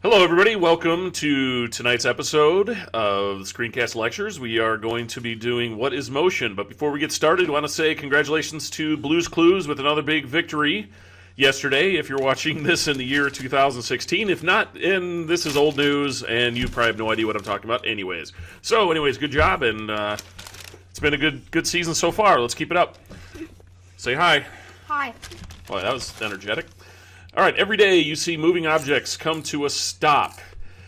Hello, everybody. Welcome to tonight's episode of the Screencast Lectures. We are going to be doing What is Motion? But before we get started, I want to say congratulations to Blue's Clues with another big victory yesterday. If you're watching this in the year 2016, if not, this is old news, and you probably have no idea what I'm talking about anyways. So, good job, and it's been a good season so far. Let's keep it up. Say hi. Hi. Boy, that was energetic. All right, every day you see moving objects come to a stop.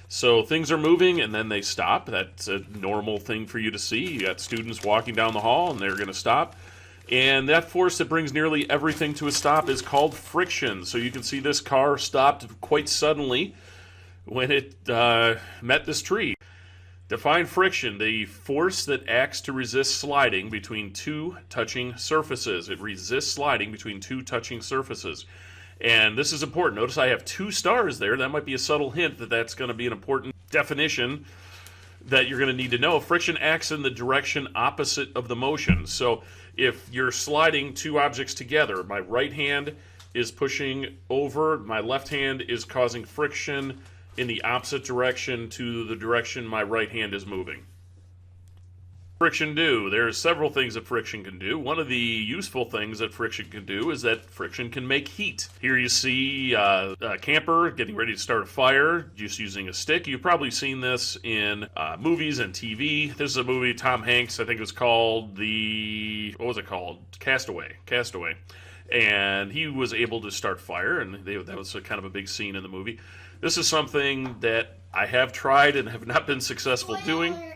So things are moving and then they stop. That's a normal thing for you to see. You got students walking down the hall and they're going to stop. And that force that brings nearly everything to a stop is called friction. So you can see this car stopped quite suddenly when it met this tree. Define friction, the force that acts to resist sliding between two touching surfaces. It resists sliding between two touching surfaces. And this is important. Notice I have 2 stars there. That might be a subtle hint that that's going to be an important definition that you're going to need to know. Friction acts in the direction opposite of the motion. So if you're sliding 2 objects together, my right hand is pushing over, my left hand is causing friction in the opposite direction to the direction my right hand is moving. Friction do. There are several things that friction can do. One of the useful things that friction can do is that friction can make heat. Here you see a camper getting ready to start a fire just using a stick. You've probably seen this in movies and TV. This is a movie, Tom Hanks, I think it was called what was it called? Castaway. And he was able to start fire, and that was kind of a big scene in the movie. This is something that I have tried and have not been successful doing.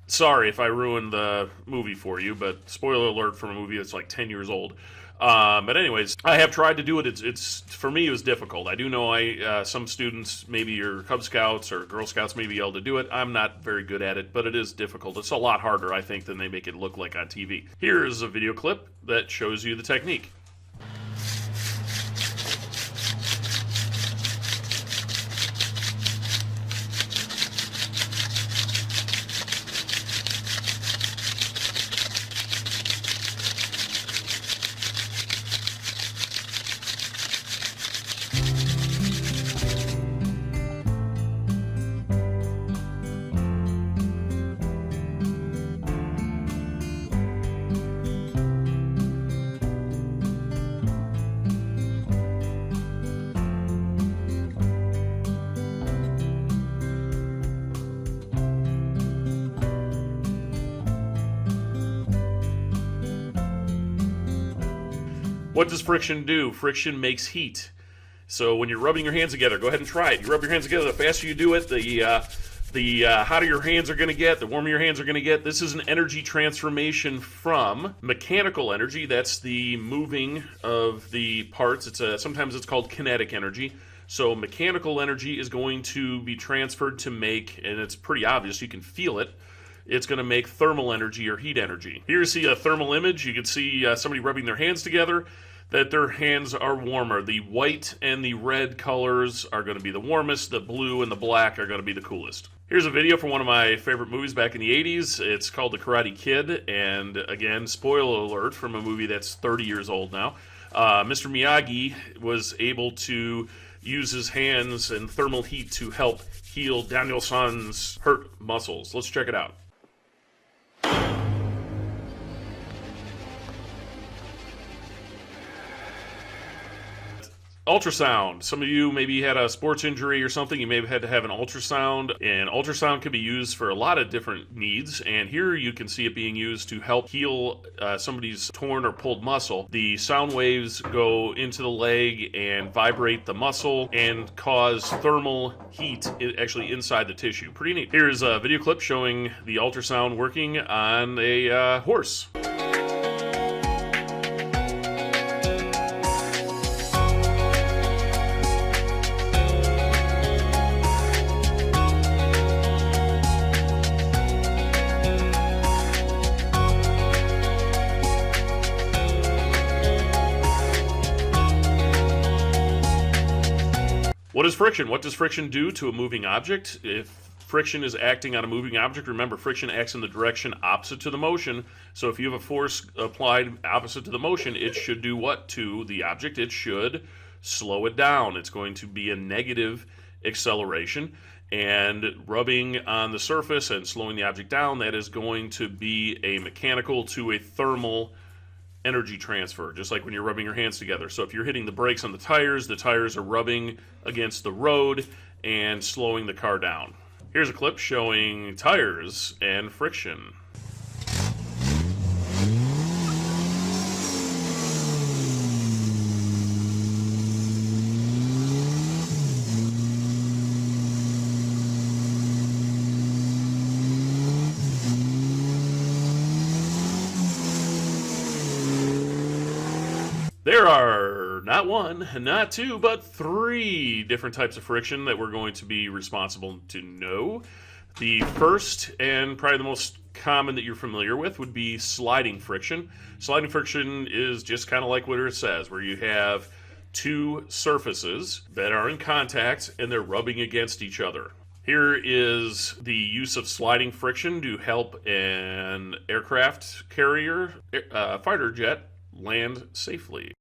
Sorry if I ruined the movie for you, but spoiler alert from a movie that's like 10 years old. But anyways, I have tried to do it. It's for me, it was difficult. I do know some students, maybe your Cub Scouts or Girl Scouts, may be able to do it. I'm not very good at it, but it is difficult. It's a lot harder, I think, than they make it look like on TV. Here's a video clip that shows you the technique. What does friction do? Friction makes heat. So when you're rubbing your hands together, go ahead and try it. You rub your hands together, the faster you do it, the hotter your hands are going to get, the warmer your hands are going to get. This is an energy transformation from mechanical energy. That's the moving of the parts. Sometimes it's called kinetic energy. So mechanical energy is going to be transferred to make, and it's pretty obvious, you can feel it, it's going to make thermal energy or heat energy. Here you see a thermal image. You can see somebody rubbing their hands together, that their hands are warmer. The white and the red colors are going to be the warmest. The blue and the black are going to be the coolest. Here's a video from one of my favorite movies back in the 80s. It's called The Karate Kid, and again, spoiler alert from a movie that's 30 years old now. Mr. Miyagi was able to use his hands and thermal heat to help heal Daniel-san's hurt muscles. Let's check it out. Ultrasound. Some of you maybe had a sports injury or something. You may have had to have an ultrasound. And ultrasound can be used for a lot of different needs. And here you can see it being used to help heal somebody's torn or pulled muscle. The sound waves go into the leg and vibrate the muscle and cause thermal heat actually inside the tissue. Pretty neat. Here's a video clip showing the ultrasound working on a horse. What is friction? What does friction do to a moving object? If friction is acting on a moving object, remember friction acts in the direction opposite to the motion. So if you have a force applied opposite to the motion, it should do what to the object? It should slow it down. It's going to be a negative acceleration. And rubbing on the surface and slowing the object down, that is going to be a mechanical to a thermal energy transfer, just like when you're rubbing your hands together. So if you're hitting the brakes on the tires are rubbing against the road and slowing the car down. Here's a clip showing tires and friction. There are not one, not two, but three different types of friction that we're going to be responsible to know. The first, and probably the most common that you're familiar with, would be sliding friction. Sliding friction is just kind of like what it says, where you have two surfaces that are in contact and they're rubbing against each other. Here is the use of sliding friction to help an aircraft carrier, fighter jet, land safely.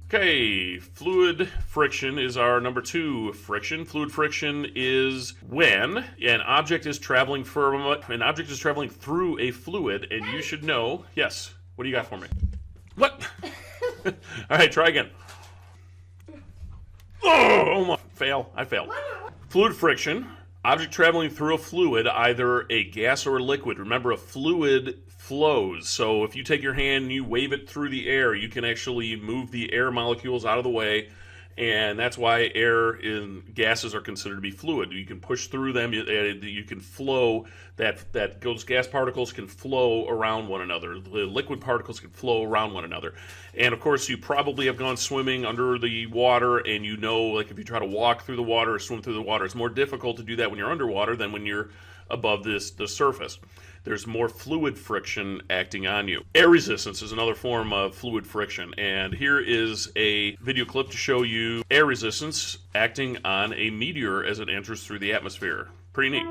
Okay, fluid friction is our number 2 friction. Fluid friction is when an object is traveling through a fluid, and you should know. Yes, what do you got for me? What? All right, try again. Oh my! Fail. I failed. Fluid friction. Object traveling through a fluid, either a gas or a liquid. Remember, a fluid flows. So if you take your hand and you wave it through the air, you can actually move the air molecules out of the way, and that's why air and gases are considered to be fluid. You can push through them. You can flow. Those gas particles can flow around one another. The liquid particles can flow around one another. And of course, you probably have gone swimming under the water, and you know, like if you try to walk through the water or swim through the water, it's more difficult to do that when you're underwater than when you're above the surface. There's more fluid friction acting on you. Air resistance is another form of fluid friction, and here is a video clip to show you air resistance acting on a meteor as it enters through the atmosphere. Pretty neat.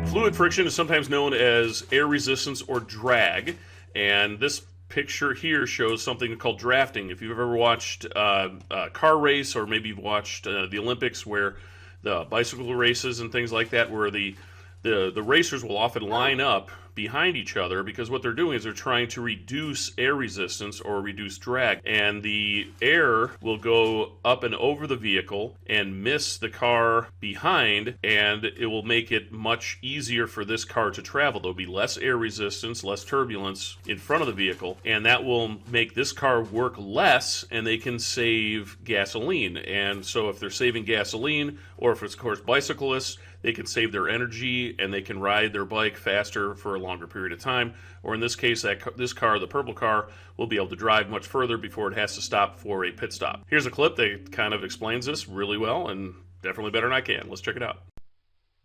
Fluid friction is sometimes known as air resistance or drag, and this picture here shows something called drafting. If you've ever watched a car race, or maybe you've watched the Olympics, where the bicycle races and things like that, where the racers will often line up behind each other, because what they're doing is they're trying to reduce air resistance or reduce drag, and the air will go up and over the vehicle and miss the car behind, and it will make it much easier for this car to travel. There'll be less air resistance, less turbulence in front of the vehicle, and that will make this car work less, and they can save gasoline. And so if they're saving gasoline, or if it's, of course, bicyclists, they can save their energy and they can ride their bike faster for a longer period of time. Or in this case, this car, the purple car, will be able to drive much further before it has to stop for a pit stop. Here's a clip that kind of explains this really well, and definitely better than I can. Let's check it out.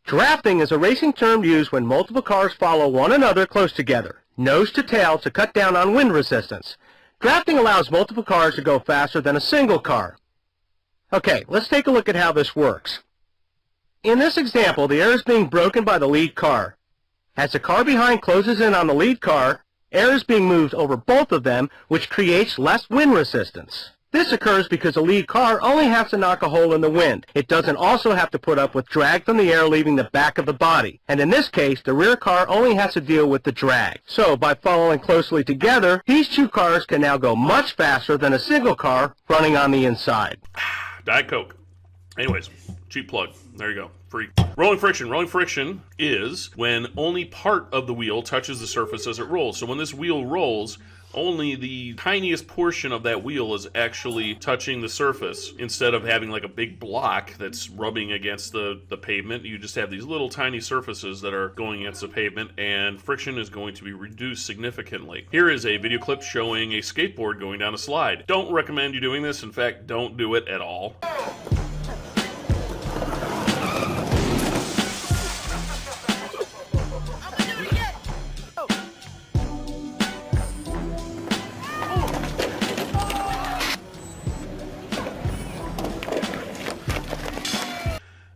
Drafting is a racing term used when multiple cars follow one another close together, nose to tail, to cut down on wind resistance. Drafting allows multiple cars to go faster than a single car. Okay, let's take a look at how this works. In this example, the air is being broken by the lead car. As the car behind closes in on the lead car, air is being moved over both of them, which creates less wind resistance. This occurs because the lead car only has to knock a hole in the wind. It doesn't also have to put up with drag from the air leaving the back of the body. And in this case, the rear car only has to deal with the drag. So by following closely together, these two cars can now go much faster than a single car running on the inside. Diet Coke. Anyways, cheap plug. There you go. free. Rolling friction. Rolling friction is when only part of the wheel touches the surface as it rolls. So when this wheel rolls, only the tiniest portion of that wheel is actually touching the surface. Instead of having like a big block that's rubbing against the pavement, you just have these little tiny surfaces that are going against the pavement, and friction is going to be reduced significantly. Here is a video clip showing a skateboard going down a slide. Don't recommend you doing this. In fact, don't do it at all.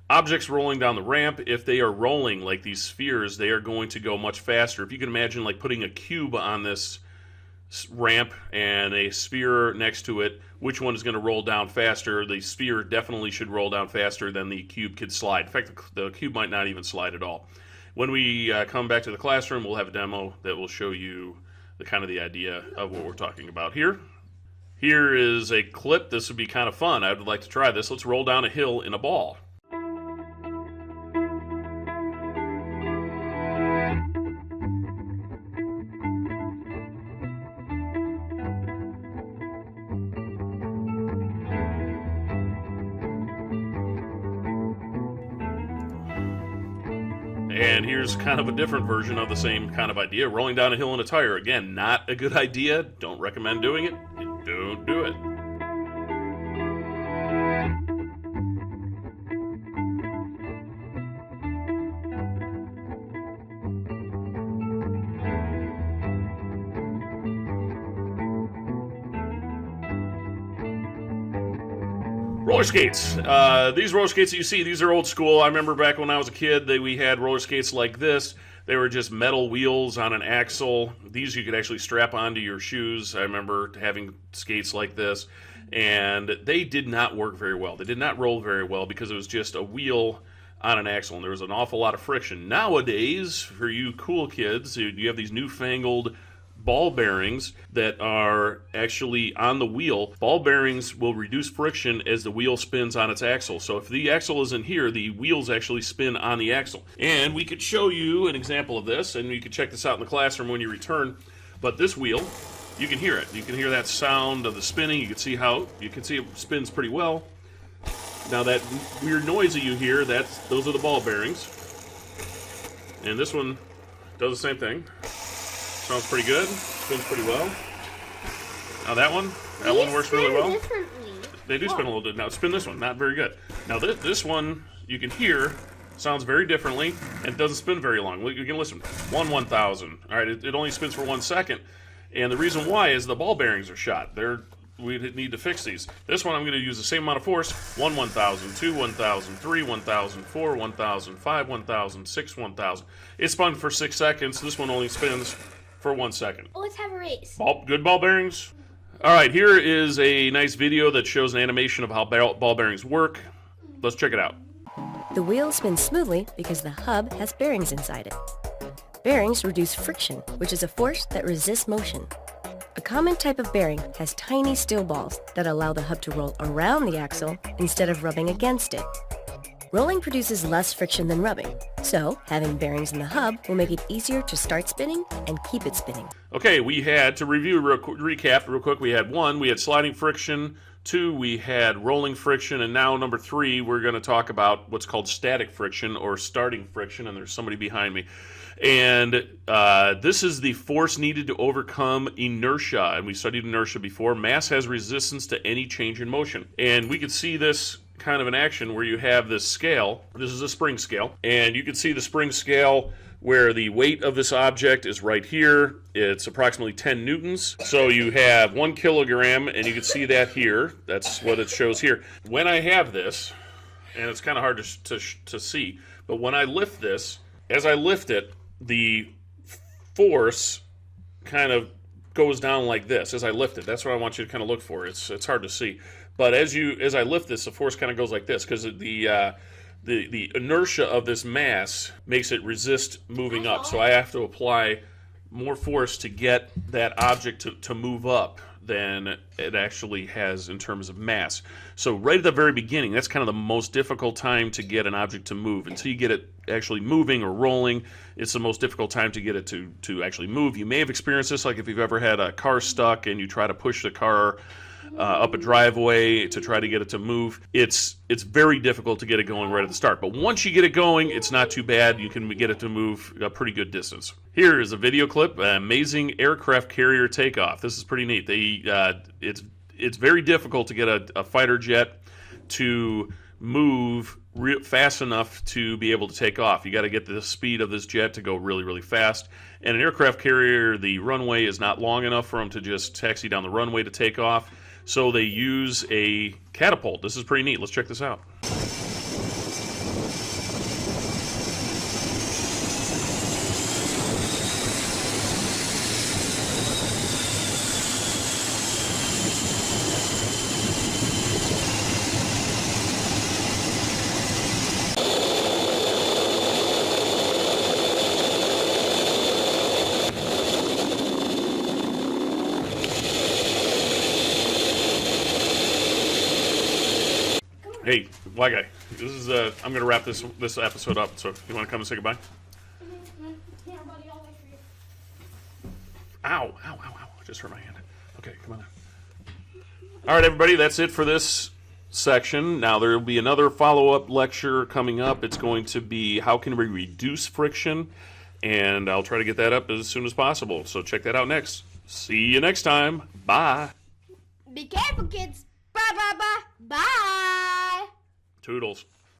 Objects rolling down the ramp, if they are rolling like these spheres, they are going to go much faster. If you can imagine like putting a cube on this ramp and a sphere next to it, which one is going to roll down faster? The sphere definitely should roll down faster than the cube could slide. In fact, the cube might not even slide at all. When we come back to the classroom, we'll have a demo that will show you the idea of what we're talking about here. Here is a clip. This would be kind of fun. I would like to try this. Let's roll down a hill in a ball. And here's kind of a different version of the same kind of idea. Rolling down a hill in a tire. Again, not a good idea. Don't recommend doing it. Don't do it. Roller skates. These roller skates that you see, these are old school. I remember back when I was a kid, we had roller skates like this. They were just metal wheels on an axle. These you could actually strap onto your shoes. I remember having skates like this, and they did not work very well. They did not roll very well because it was just a wheel on an axle, and there was an awful lot of friction. Nowadays, for you cool kids, you have these newfangled ball bearings that are actually on the wheel. Ball bearings will reduce friction as the wheel spins on its axle. So if the axle isn't here, the wheels actually spin on the axle. And we could show you an example of this, and you can check this out in the classroom when you return. But this wheel, you can hear it. You can hear that sound of the spinning. You can see it spins pretty well. Now that weird noise that you hear, those are the ball bearings. And this one does the same thing. Sounds pretty good. Spins pretty well. Now that one works really well. They do spin a little bit. Now spin this one, not very good. Now this one, you can hear, sounds very differently, and it doesn't spin very long. You can listen. 1/1000. All right, it only spins for 1 second, and the reason why is the ball bearings are shot. We need to fix these. This one I'm going to use the same amount of force. 1/1000, 2/1000, 3/1000, 4/1000, 5/1000, 6/1000. It spun for 6 seconds. This one only spins for 1 second. Oh, let's have a race. Good ball bearings. All right, here is a nice video that shows an animation of how ball bearings work. Let's check it out. The wheel spins smoothly because the hub has bearings inside it. Bearings reduce friction, which is a force that resists motion. A common type of bearing has tiny steel balls that allow the hub to roll around the axle instead of rubbing against it. Rolling produces less friction than rubbing, so having bearings in the hub will make it easier to start spinning and keep it spinning. Okay, we had, to recap real quick, we had sliding friction, 2, we had rolling friction, and now number 3, we're going to talk about what's called static friction or starting friction, and there's somebody behind me. And this is the force needed to overcome inertia, and we studied inertia before. Mass has resistance to any change in motion, and we could see this kind of an action where you have this scale. This is a spring scale, and you can see the spring scale where the weight of this object is right here. It's approximately 10 newtons. So you have 1 kilogram, and you can see that here. That's what it shows here. When I have this, and it's kind of hard to see, but when I lift this, as I lift it, the force kind of goes down like this as I lift it. That's what I want you to kind of look for. It's hard to see. But as I lift this, the force kind of goes like this because the inertia of this mass makes it resist moving up. So I have to apply more force to get that object to move up. than it actually has in terms of mass. So right at the very beginning, that's kind of the most difficult time to get an object to move. Until you get it actually moving or rolling, it's the most difficult time to get it to actually move. You may have experienced this, like if you've ever had a car stuck and you try to push the car up a driveway to try to get it to move. It's very difficult to get it going right at the start. But once you get it going, it's not too bad. You can get it to move a pretty good distance. Here is a video clip, amazing aircraft carrier takeoff. This is pretty neat. It's very difficult to get a fighter jet to move fast enough to be able to take off. You got to get the speed of this jet to go really, really fast. And an aircraft carrier, the runway is not long enough for them to just taxi down the runway to take off. So they use a catapult. This is pretty neat. Let's check this out. Hey, Black Guy, this is I'm gonna wrap this episode up. So, you want to come and say goodbye? Here, buddy, I'll wait for you. Ow! Ow! Ow! Ow! Just hurt my hand. Okay, come on. All right, everybody, that's it for this section. Now there will be another follow-up lecture coming up. It's going to be how can we reduce friction, and I'll try to get that up as soon as possible. So check that out next. See you next time. Bye. Be careful, kids. Bye, bye, bye. Bye. Toodles.